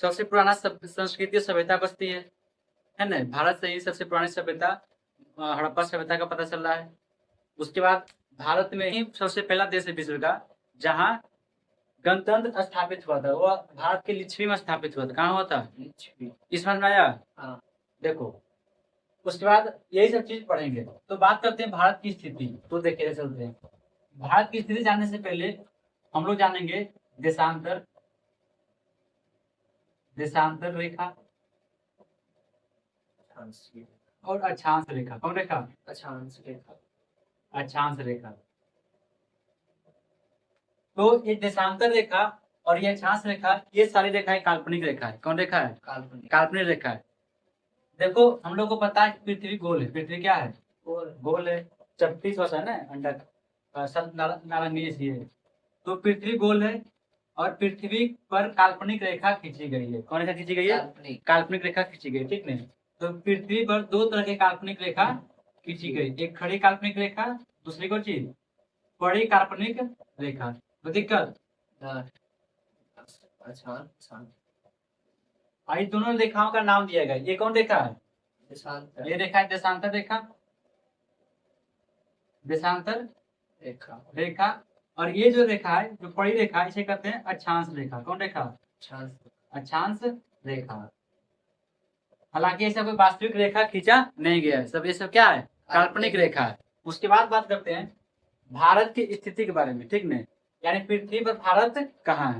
सबसे पुराना संस्कृति और सभ्यता बसती है ना। भारत से ही सबसे पुरानी सभ्यता हड़प्पा सभ्यता का पता चल रहा है। उसके बाद भारत में ही सबसे पहला देश है विश्व का जहाँ गणतंत्र स्थापित हुआ था, वो भारत के लिच्छवी में स्थापित हुआ था। कहाँ हुआ था? लिच्छवी। इस समझ में आया? हाँ। देखो, उसके बाद यही सब चीज पढ़ेंगे। तो बात करते हैं भारत की स्थिति। तो देखिए चलते हैं। भारत की स्थिति जानने से पहले हम लोग जानेंगे देशांतर रेखा और अक्षांश रेखा। कौन रेखा? अक्षांश रेखा। अक्षांश रेखा। तो ये देशांतर रेखा और ये अक्षांश रेखा, ये सारी रेखाएं काल्पनिक रेखा है। कौन रेखा है? काल्पनिक रेखा है। देखो, हम लोग को पता है कि पृथ्वी गोल है। पृथ्वी क्या है? गोल है। चपटी सा है ना, अंडा नारंगी सी है। तो पृथ्वी गोल है और पृथ्वी पर काल्पनिक रेखा खींची गई है। कौन रेखा खींची गई है? काल्पनिक रेखा खींची गई, ठीक नहीं? तो पृथ्वी पर दो तरह की काल्पनिक रेखा खींची गई, एक खड़ी काल्पनिक रेखा, दूसरी कौन चीज? बड़ी काल्पनिक रेखा। तो दिक्कत आई दोनों रेखाओं का नाम दिया गया। ये कौन रेखा है? ये रेखा है देशांतर रेखा। देशांतर रेखा। और ये जो रेखा है, जो बड़ी रेखा, इसे कहते हैं अक्षांश रेखा। कौन रेखा? अक्षांश रेखा। हालांकि ऐसा कोई वास्तविक रेखा खींचा नहीं गया है, सब ये सब क्या है? काल्पनिक रेखा है। उसके बाद बात करते हैं भारत की स्थिति के बारे में, ठीक नहीं? यानी पृथ्वी पर भारत कहाँ है।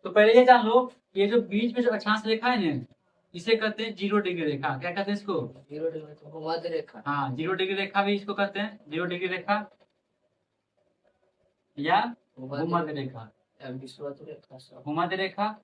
तो पहले ये जान लो, ये जो बीच में जो अक्षांश रेखा है ना, इसे कहते हैं 0 डिग्री रेखा। क्या कहते हैं इसको? 0 डिग्री भूमध्य रेखा। हाँ, 0 डिग्री रेखा भी इसको कहते हैं, 0 डिग्री रेखा या भूमध्य रेखा। भूमध्य रेखा